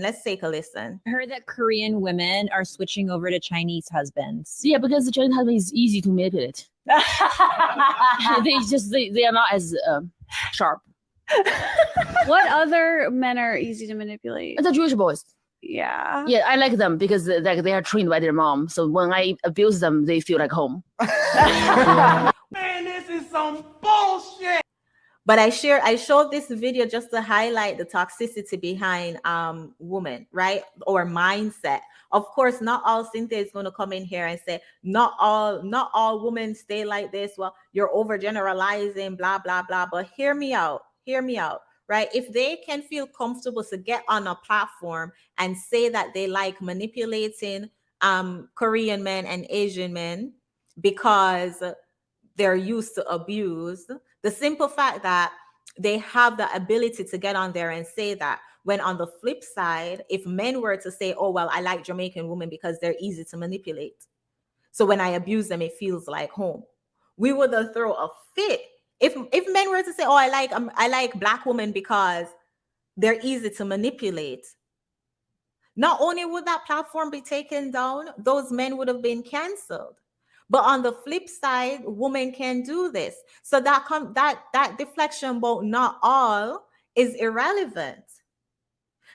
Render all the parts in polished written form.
Let's take a listen. I heard that Korean women are switching over to Chinese husbands. Yeah, because the Chinese husband is easy to manipulate. they are not as sharp. What other men are easy to manipulate? The Jewish boys. Yeah. Yeah, I like them because they are trained by their mom. So when I abuse them, they feel like home. Man, this is some bullshit. But I showed this video just to highlight the toxicity behind women, right? Or mindset. Of course, not all Cynthia is going to come in here and say, not all women stay like this. Well, you're overgeneralizing, blah, blah, blah. But hear me out, right? If they can feel comfortable to get on a platform and say that they like manipulating Korean men and Asian men because they're used to abuse, the simple fact that they have the ability to get on there and say that, when on the flip side, if men were to say, oh, well, I like Jamaican women because they're easy to manipulate, so when I abuse them, it feels like home, we would throw a fit. If men were to say, oh, I like Black women because they're easy to manipulate, not only would that platform be taken down, those men would have been canceled. But on the flip side, women can do this. So that deflection about not all is irrelevant,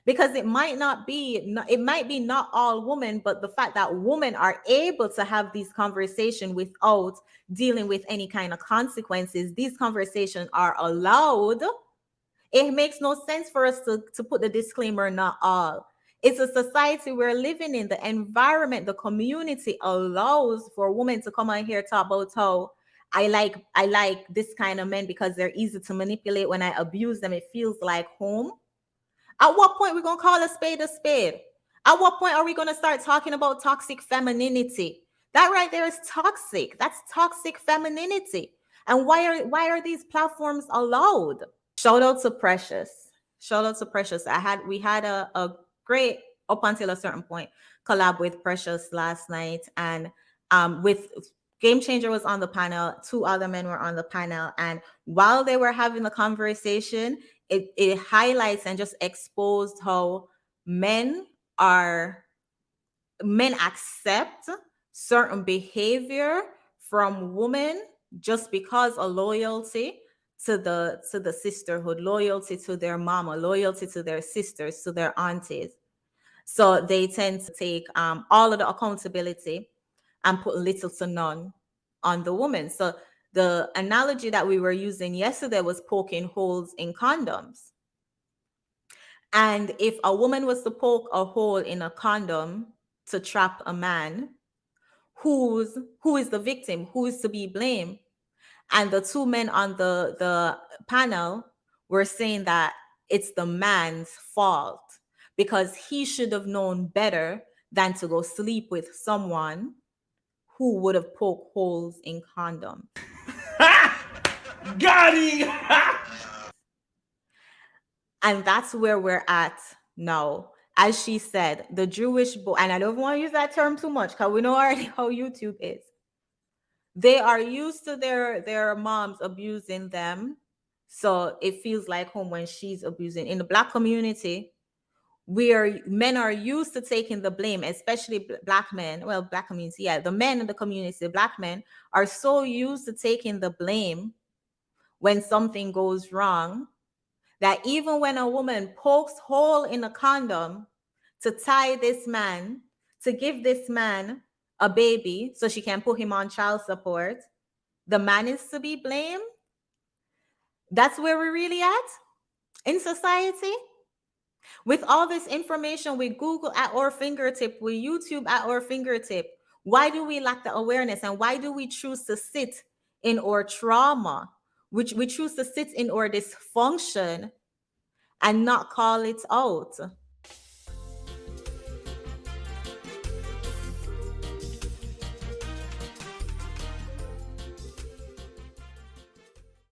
because it might be not all women, but the fact that women are able to have these conversations without dealing with any kind of consequences, these conversations are allowed. It makes no sense for us to put the disclaimer, not all. It's a society we're living in. The environment, the community allows for women to come on here, talk about how I like this kind of men because they're easy to manipulate. When I abuse them, it feels like home. At what point are we going to call a spade a spade? At what point are we going to start talking about toxic femininity? That right there is toxic. That's toxic femininity. And why are these platforms allowed? Shout out to Precious. We had a great, up until a certain point, collab with Precious last night, and with Game Changer was on the panel. 2 other men were on the panel, and while they were having the conversation, it highlights and just exposed how men accept certain behavior from women just because of loyalty to the sisterhood, loyalty to their mama, loyalty to their sisters, to their aunties. So they tend to take all of the accountability and put little to none on the woman. So the analogy that we were using yesterday was poking holes in condoms. And if a woman was to poke a hole in a condom to trap a man, who is the victim? Who is to be blamed? And the 2 men on the panel were saying that it's the man's fault because he should have known better than to go sleep with someone who would have poked holes in condoms. Got him! And that's where we're at now. As she said, the Jewish boy, and I don't want to use that term too much because we know already how YouTube is. They are used to their moms abusing them. So it feels like home when she's abusing. In the Black community, men are used to taking the blame, especially Black men. Well, Black community, yeah. The men in the community, Black men, are so used to taking the blame when something goes wrong that even when a woman pokes hole in a condom to tie this man, to give this man a baby so she can put him on child support, the man is to be blamed. That's where we're really at in society. With all this information, with Google at our fingertip, with YouTube at our fingertip, why do we lack the awareness? And why do we choose to sit in our trauma? We choose to sit in our dysfunction and not call it out?